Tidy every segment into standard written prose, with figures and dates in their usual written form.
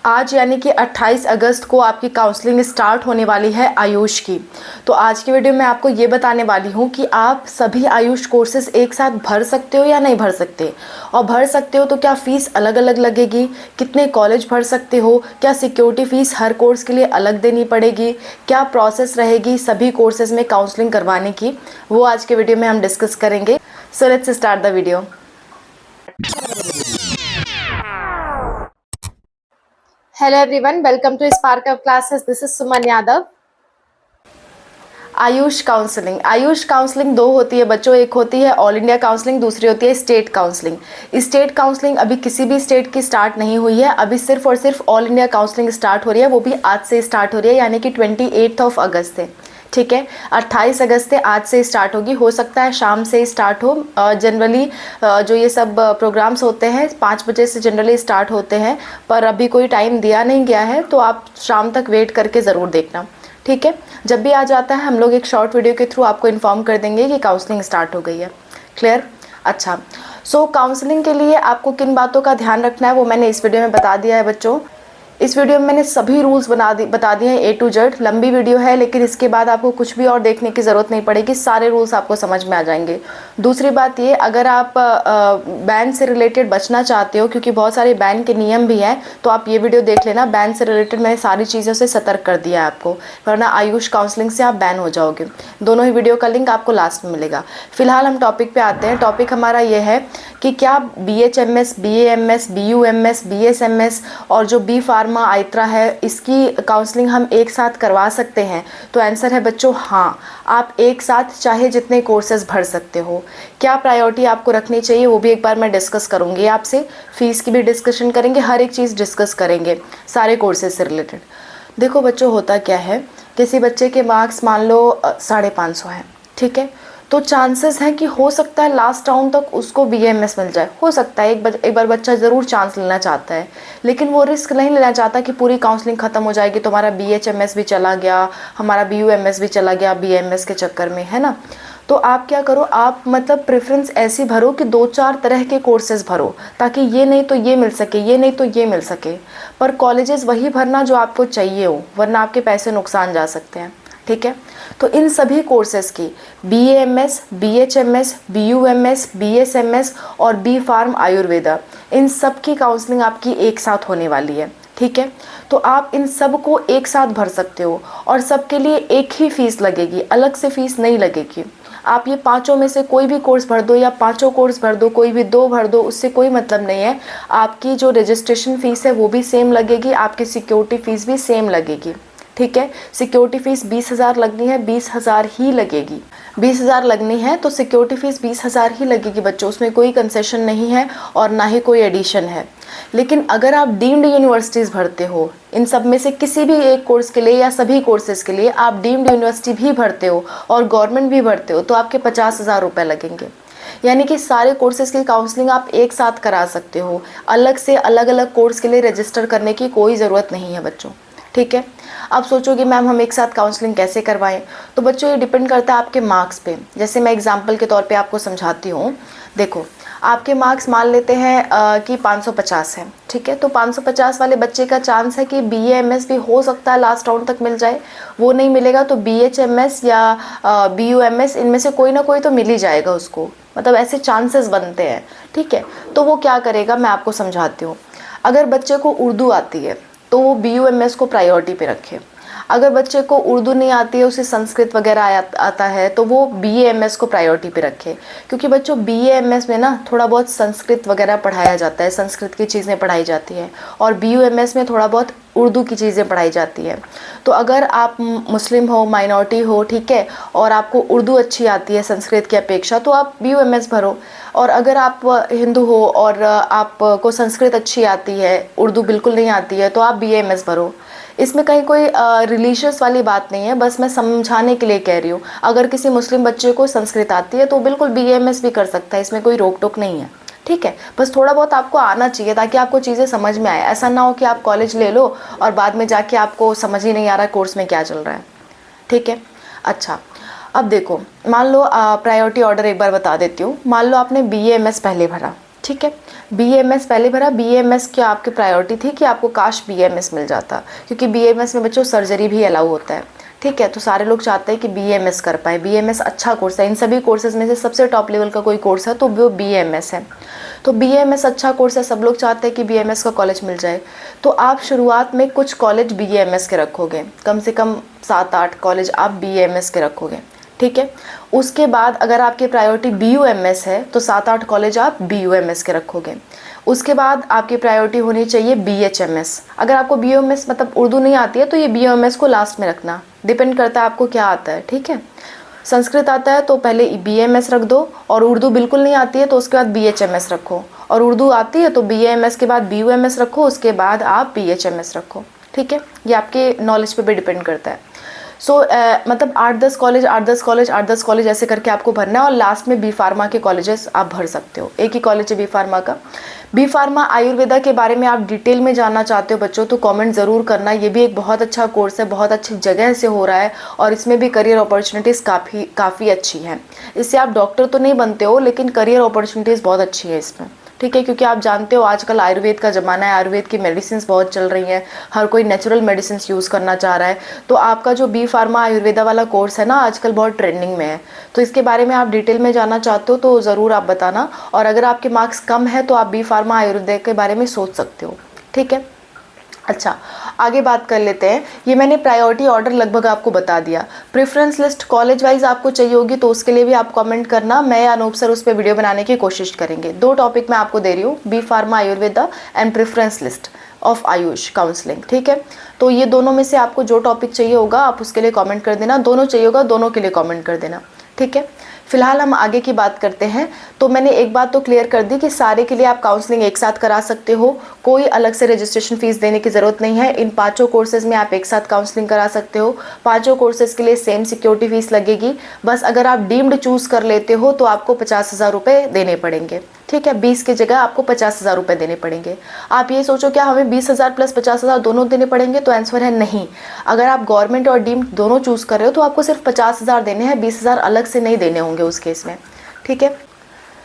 आज यानी कि 28 अगस्त को आपकी काउंसलिंग स्टार्ट होने वाली है आयुष की। तो आज की वीडियो में आपको ये बताने वाली हूँ कि आप सभी आयुष कोर्सेज एक साथ भर सकते हो या नहीं भर सकते, और भर सकते हो तो क्या फ़ीस अलग अलग लगेगी, कितने कॉलेज भर सकते हो, क्या सिक्योरिटी फ़ीस हर कोर्स के लिए अलग देनी पड़ेगी, क्या प्रोसेस रहेगी सभी कोर्सेज़ में काउंसलिंग करवाने की, वो आज के वीडियो में हम डिस्कस करेंगे। So let's start the video. Hello everyone, welcome to spark of classes. This is Suman Yadav. Ayush counselling दो होती है बच्चों, एक होती है ऑल इंडिया काउंसलिंग, दूसरी होती है स्टेट काउंसलिंग। स्टेट काउंसलिंग अभी किसी भी स्टेट की स्टार्ट नहीं हुई है, अभी सिर्फ और सिर्फ ऑल इंडिया काउंसलिंग स्टार्ट हो रही है, वो भी आज से स्टार्ट हो रही है, यानी कि 28 अगस्त से। ठीक है, 28 अगस्त से आज से स्टार्ट होगी। हो सकता है शाम से स्टार्ट हो। जनरली जो ये सब प्रोग्राम्स होते हैं 5 बजे से जनरली स्टार्ट होते हैं, पर अभी कोई टाइम दिया नहीं गया है, तो आप शाम तक वेट करके ज़रूर देखना। ठीक है, जब भी आ जाता है हम लोग एक शॉर्ट वीडियो के थ्रू आपको इन्फॉर्म कर देंगे कि काउंसलिंग स्टार्ट हो गई है। क्लियर? अच्छा, सो काउंसलिंग के लिए आपको किन बातों का ध्यान रखना है वो मैंने इस वीडियो में बता दिया है बच्चों। इस वीडियो में मैंने सभी रूल्स बता दिए हैं A to Z। लंबी वीडियो है, लेकिन इसके बाद आपको कुछ भी और देखने की ज़रूरत नहीं पड़ेगी, सारे रूल्स आपको समझ में आ जाएंगे। दूसरी बात ये, अगर आप बैन से रिलेटेड बचना चाहते हो, क्योंकि बहुत सारे बैन के नियम भी हैं, तो आप ये वीडियो देख लेना। बैन से रिलेटेड मैंने सारी चीज़ों से सतर्क कर दिया है आपको, वरना आयुष काउंसलिंग से आप बैन हो जाओगे। दोनों ही वीडियो का लिंक आपको लास्ट में मिलेगा। फिलहाल हम टॉपिक पे आते हैं। टॉपिक हमारा ये है कि क्या BHMS, BAMS, BUMS, BSMS और जो B फार्मा आइत्रा है, इसकी काउंसलिंग हम एक साथ करवा सकते हैं? तो आंसर है बच्चों हाँ, आप एक साथ चाहे जितने कोर्सेज भर सकते हो। क्या प्रायोरिटी आपको रखनी चाहिए वो भी एक बार मैं डिस्कस करूँगी आपसे। फीस की भी डिस्कशन करेंगे, हर एक चीज़ डिस्कस करेंगे सारे कोर्सेज से रिलेटेड। देखो बच्चों, होता क्या है, किसी बच्चे के मार्क्स मान लो 550 हैं, ठीक है, तो चांसेस हैं कि हो सकता है लास्ट राउंड तक उसको BAMS मिल जाए। हो सकता है एक बार बच्चा ज़रूर चांस लेना चाहता है, लेकिन वो रिस्क नहीं लेना चाहता कि पूरी काउंसलिंग ख़त्म हो जाएगी तो हमारा BHMS भी चला गया, हमारा BUMS भी चला गया BAMS के चक्कर में, है ना। तो आप क्या करो, आप मतलब प्रेफरेंस ऐसी भरो कि 2-4 तरह के कोर्सेज भरो, ताकि ये नहीं तो ये मिल सके, ये नहीं तो ये मिल सके। पर कॉलेजेस वही भरना जो आपको चाहिए हो, वरना आपके पैसे नुकसान जा सकते हैं। ठीक है, तो इन सभी कोर्सेज़ की BAMS, BHMS, BUMS, BSMS और B फार्म आयुर्वेदा, इन सब की काउंसलिंग आपकी एक साथ होने वाली है। ठीक है, तो आप इन सब को एक साथ भर सकते हो, और सबके लिए एक ही फ़ीस लगेगी, अलग से फ़ीस नहीं लगेगी। आप ये पांचों में से कोई भी कोर्स भर दो, या पांचों कोर्स भर दो, कोई भी 2 भर दो, उससे कोई मतलब नहीं है। आपकी जो रजिस्ट्रेशन फ़ीस है वो भी सेम लगेगी, आपकी सिक्योरिटी फ़ीस भी सेम लगेगी। ठीक है, सिक्योरिटी फ़ीस 20,000 लगनी है, 20,000 ही लगेगी। 20,000 लगनी है तो सिक्योरिटी फ़ीस 20,000 ही लगेगी बच्चों, उसमें कोई कंसेशन नहीं है और ना ही कोई एडिशन है। लेकिन अगर आप डीम्ड यूनिवर्सिटीज़ भरते हो, इन सब में से किसी भी एक कोर्स के लिए या सभी कोर्सेज़ के लिए आप डीम्ड यूनिवर्सिटी भी भरते हो और गवर्नमेंट भी भरते हो, तो आपके 50,000 रुपये लगेंगे। यानी कि सारे कोर्सेज़ की काउंसलिंग आप एक साथ करा सकते हो, अलग से अलग अलग कोर्स के लिए रजिस्टर करने की कोई ज़रूरत नहीं है बच्चों। ठीक है, आप सोचोगे मैम हम एक साथ काउंसलिंग कैसे करवाएं? तो बच्चों ये डिपेंड करता है आपके मार्क्स पे। जैसे मैं एग्जांपल के तौर पे आपको समझाती हूँ। देखो, आपके मार्क्स मान लेते हैं कि 550 है, ठीक है, तो 550 वाले बच्चे का चांस है कि BAMS भी हो सकता है लास्ट राउंड तक मिल जाए। वो नहीं मिलेगा तो BHMS या BUMS, इनमें से कोई ना कोई तो मिल ही जाएगा उसको, मतलब ऐसे चांसेस बनते हैं। ठीक है, तो वो क्या करेगा मैं आपको समझाती हूँ। अगर बच्चे को उर्दू आती है तो वो BUMS को प्रायोरिटी पे रखे। अगर बच्चे को उर्दू नहीं आती है, उसे संस्कृत वगैरह आता है, तो वो BAMS को प्रायोरिटी पे रखे। क्योंकि बच्चों BAMS में ना थोड़ा बहुत संस्कृत वगैरह पढ़ाया जाता है, संस्कृत की चीज़ें पढ़ाई जाती हैं, और BUMS में थोड़ा बहुत उर्दू की चीज़ें पढ़ाई जाती हैं। तो अगर आप मुस्लिम हो, माइनॉरिटी हो, ठीक है, और आपको उर्दू अच्छी आती है संस्कृत की अपेक्षा, तो आप BUMS भरो। और अगर आप हिंदू हो और आपको संस्कृत अच्छी आती है, उर्दू बिल्कुल नहीं आती है, तो आप BAMS भरो। इसमें कहीं कोई रिलीजियस वाली बात नहीं है, बस मैं समझाने के लिए कह रही हूँ। अगर किसी मुस्लिम बच्चे को संस्कृत आती है तो बिल्कुल BAMS भी कर सकता है, इसमें कोई रोक टोक नहीं है। ठीक है, बस थोड़ा बहुत आपको आना चाहिए ताकि आपको चीज़ें समझ में आए। ऐसा ना हो कि आप कॉलेज ले लो और बाद में जाके आपको समझ ही नहीं आ रहा कोर्स में क्या चल रहा है। ठीक है, अच्छा, अब देखो, मान लो प्रायोरिटी ऑर्डर एक बार बता देती हूँ। मान लो आपने BAMS पहले भरा, ठीक है। BAMS पहले भरा, BAMS क्या आपकी प्रायोरिटी थी कि आपको काश BAMS मिल जाता, क्योंकि BAMS में बच्चों सर्जरी भी अलाउ होता है। ठीक है, तो सारे लोग चाहते हैं कि BAMS कर पाए। BAMS अच्छा कोर्स है, इन सभी कोर्सेज में से सबसे टॉप लेवल का कोई कोर्स है तो वो BAMS है। तो BAMS अच्छा कोर्स है, सब लोग चाहते हैं कि BAMS का कॉलेज मिल जाए। तो आप शुरुआत में कुछ कॉलेज BAMS के रखोगे, कम से कम 7-8 कॉलेज आप BAMS के रखोगे। ठीक है, उसके बाद अगर आपकी प्रायोरिटी BUMS है तो 7-8 कॉलेज आप BUMS के रखोगे। उसके बाद आपकी प्रायोरिटी होनी चाहिए BHMS। अगर आपको BUMS मतलब उर्दू नहीं आती है तो ये BUMS को लास्ट में रखना, डिपेंड करता है आपको क्या आता है। ठीक है, संस्कृत आता है तो पहले BAMS रख दो, और उर्दू बिल्कुल नहीं आती है तो उसके बाद BHMS रखो, और उर्दू आती है तो BAMS के बाद BUMS रखो, उसके बाद आप BHMS रखो। ठीक है, ये आपके नॉलेज पे भी डिपेंड करता है। मतलब 8-10 कॉलेज 8-10 कॉलेज 8-10 कॉलेज ऐसे करके आपको भरना है, और लास्ट में बी फार्मा के कॉलेजेस आप भर सकते हो। एक ही कॉलेज है बी फार्मा का। बी फार्मा आयुर्वेदा के बारे में आप डिटेल में जानना चाहते हो बच्चों तो कमेंट ज़रूर करना। ये भी एक बहुत अच्छा कोर्स है, बहुत अच्छी जगह से हो रहा है, और इसमें भी करियर अपॉर्चुनिटीज़ काफ़ी अच्छी हैं। इससे आप डॉक्टर तो नहीं बनते हो, लेकिन करियर अपॉर्चुनिटीज़ बहुत अच्छी है इसमें। ठीक है, क्योंकि आप जानते हो आजकल आयुर्वेद का ज़माना है, आयुर्वेद की मेडिसिन बहुत चल रही हैं, हर कोई नेचुरल मेडिसिन यूज़ करना चाह रहा है। तो आपका जो बी फार्मा आयुर्वेदा वाला कोर्स है ना, आजकल बहुत ट्रेंडिंग में है। तो इसके बारे में आप डिटेल में जानना चाहते हो तो ज़रूर आप बताना, और अगर आपके मार्क्स कम है तो आप बी फार्मा आयुर्वेदा के बारे में सोच सकते हो। ठीक है, अच्छा आगे बात कर लेते हैं। ये मैंने प्रायोरिटी ऑर्डर लगभग आपको बता दिया। प्रेफरेंस लिस्ट कॉलेज वाइज आपको चाहिए होगी तो उसके लिए भी आप कमेंट करना, मैं अनूप सर उस पर वीडियो बनाने की कोशिश करेंगे। 2 टॉपिक मैं आपको दे रही हूँ, B pharma Ayurveda and preference list of Ayush counselling. ठीक है, तो ये दोनों में से आपको जो टॉपिक चाहिए होगा आप उसके लिए कॉमेंट कर देना, दोनों चाहिए होगा दोनों के लिए कॉमेंट कर देना। ठीक है, फिलहाल हम आगे की बात करते हैं। तो मैंने एक बात तो क्लियर कर दी कि सारे के लिए आप काउंसलिंग एक साथ करा सकते हो, कोई अलग से रजिस्ट्रेशन फीस देने की ज़रूरत नहीं है। इन 5 कोर्सेज में आप एक साथ काउंसलिंग करा सकते हो। 5 कोर्सेज के लिए सेम सिक्योरिटी फीस लगेगी। बस अगर आप डीम्ड चूज़ कर लेते हो तो आपको 50,000 रुपये देने पड़ेंगे। ठीक है, 20 की जगह आपको 50,000 रुपये देने पड़ेंगे। आप ये सोचो क्या हमें 20,000 प्लस 50,000 दोनों देने पड़ेंगे, तो आंसर है नहीं। अगर आप गवर्नमेंट और डीम्ड दोनों चूज़ कर रहे हो तो आपको सिर्फ 50,000 देने हैं, 20,000 अलग से नहीं देने होंगे उस केस में। ठीक है,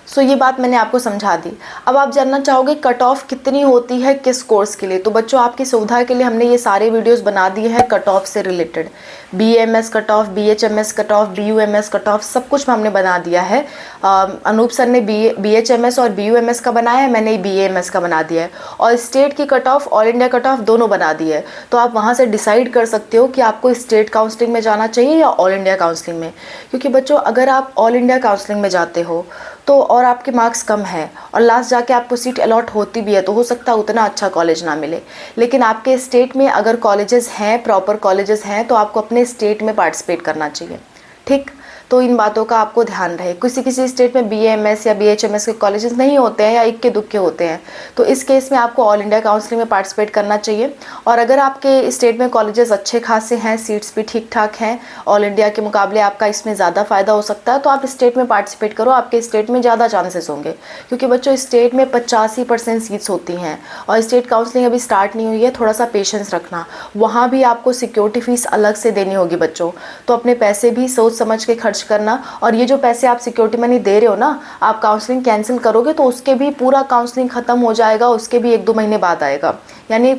सो ये बात मैंने आपको समझा दी। अब आप जानना चाहोगे कट ऑफ कितनी होती है किस कोर्स के लिए, तो बच्चों आपकी सुविधा के लिए हमने ये सारे वीडियोस बना दिए हैं कट ऑफ से related. BAMS cut off, BHMS cut off, BUMS cut off, सब कुछ हमने बना दिया है। अनूप सर ने BHMS और BUMS का बनाया है, मैंने BAMS का बना दिया है, और स्टेट की cut off, all India cut off दोनों बना दी है। तो आप वहाँ से डिसाइड कर सकते हो कि आपको स्टेट काउंसलिंग में जाना चाहिए या ऑल इंडिया काउंसलिंग में। क्योंकि बच्चों अगर आप ऑल इंडिया काउंसलिंग में जाते हो तो और आपके मार्क्स कम है और लास्ट जाके आपको सीट अलॉट होती भी है तो हो सकता है उतना अच्छा कॉलेज ना मिले। लेकिन आपके स्टेट में अगर कॉलेजेस हैं, प्रॉपर कॉलेजेस हैं, तो आपको अपने स्टेट में पार्टिसिपेट करना चाहिए। ठीक, तो इन बातों का आपको ध्यान रहे। किसी किसी स्टेट में BAMS या BHMS के कॉलेजेस नहीं होते हैं या इक्के दुक्के होते हैं, तो इस केस में आपको ऑल इंडिया काउंसलिंग में पार्टिसिपेट करना चाहिए। और अगर आपके स्टेट में कॉलेजेस अच्छे खासे हैं, सीट्स भी ठीक ठाक हैं, ऑल इंडिया के मुकाबले आपका इसमें ज़्यादा फ़ायदा हो सकता है, तो आप स्टेट में पार्टिसिपेट करो, आपके स्टेट में ज़्यादा चांसेस होंगे। क्योंकि बच्चों स्टेट में 85% सीट्स होती हैं और स्टेट काउंसलिंग अभी स्टार्ट नहीं हुई है, थोड़ा सा पेशेंस रखना। वहाँ भी आपको सिक्योरिटी फ़ीस अलग से देनी होगी बच्चों, तो अपने पैसे भी सोच समझ के खर्च करना। और ये जो पैसे आप सिक्योरिटी मनी दे रहे हो ना, आप काउंसलिंग कैंसिल करोगे तो उसके भी पूरा काउंसलिंग ख़त्म हो जाएगा, उसके भी 1-2 महीने बाद आएगा, यानी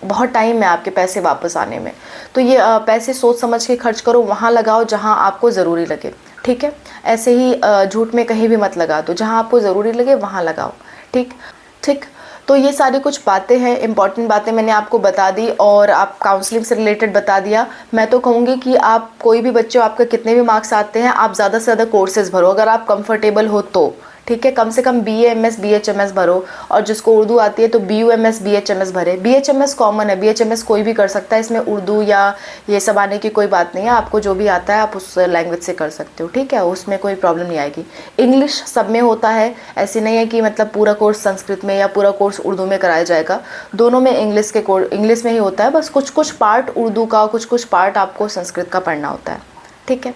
बहुत टाइम है आपके पैसे वापस आने में। तो ये पैसे सोच समझ के खर्च करो, वहाँ लगाओ जहाँ आपको ज़रूरी लगे। ठीक है, ऐसे ही झूठ में कहीं भी मत लगा दो, जहाँ आपको ज़रूरी लगे वहाँ लगाओ। ठीक ठीक, तो ये सारी कुछ बातें हैं, इंपॉर्टेंट बातें मैंने आपको बता दी और आप काउंसलिंग से रिलेटेड बता दिया। मैं तो कहूँगी कि आप कोई भी बच्चों, आपके कितने भी मार्क्स आते हैं, आप ज़्यादा से ज़्यादा कोर्सेज़ भरो अगर आप कंफर्टेबल हो तो। ठीक है, कम से कम BAMS BHMS भरो, और जिसको उर्दू आती है तो BUMS BHMS भरे। BHMS कॉमन है, BHMS कोई भी कर सकता है, इसमें उर्दू या ये सब आने की कोई बात नहीं है। आपको जो भी आता है आप उस लैंग्वेज से कर सकते हो। ठीक है, उसमें कोई प्रॉब्लम नहीं आएगी। इंग्लिश सब में होता है, ऐसे नहीं है कि मतलब पूरा कोर्स संस्कृत में या पूरा कोर्स उर्दू में कराया जाएगा। दोनों में इंग्लिश में ही होता है, बस कुछ कुछ पार्ट उर्दू का, कुछ कुछ पार्ट आपको संस्कृत का पढ़ना होता है। ठीक है,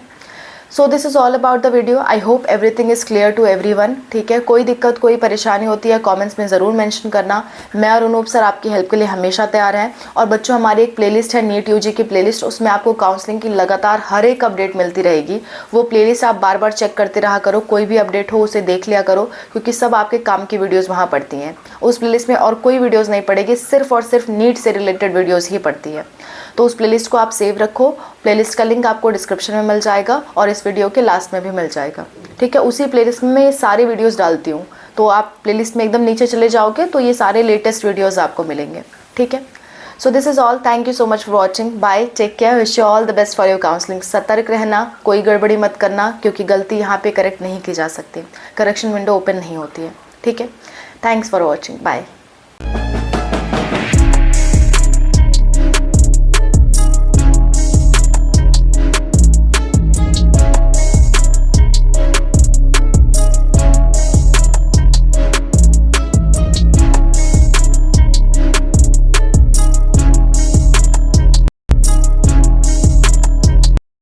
so this is all about the video. I hope everything is clear to everyone. ठीक है, कोई दिक्कत कोई परेशानी होती है कमेंट्स में ज़रूर मेंशन करना। मैं और अनूप सर आपकी हेल्प के लिए हमेशा तैयार हैं। और बच्चों, हमारी एक प्लेलिस्ट है नीट यूजी की प्लेलिस्ट, उसमें आपको काउंसलिंग की लगातार हर एक अपडेट मिलती रहेगी। वो प्लेलिस्ट आप बार बार चेक करते रहा करो, कोई भी अपडेट हो उसे देख लिया करो, क्योंकि सब आपके काम की वीडियोज़ वहाँ पड़ती हैं। उस प्लेलिस्ट में और कोई वीडियोज़ नहीं पड़ेगी, सिर्फ और सिर्फ नीट से रिलेटेड वीडियोज़ ही पड़ती है। तो उस प्लेलिस्ट को आप सेव रखो। प्लेलिस्ट का लिंक आपको डिस्क्रिप्शन में मिल जाएगा और इस वीडियो के लास्ट में भी मिल जाएगा। ठीक है, उसी प्लेलिस्ट में ये सारे वीडियोस डालती हूँ, तो आप प्लेलिस्ट में एकदम नीचे चले जाओगे तो ये सारे लेटेस्ट वीडियोस आपको मिलेंगे। ठीक है, so this is all. Thank you so much for watching. Bye, take care, wish you all the best for your counselling. सतर्क रहना, कोई गड़बड़ी मत करना, क्योंकि गलती यहाँ पे करेक्ट नहीं की जा सकती, करेक्शन विंडो ओपन नहीं होती है। ठीक है, थैंक्स फॉर वॉचिंग, बाय।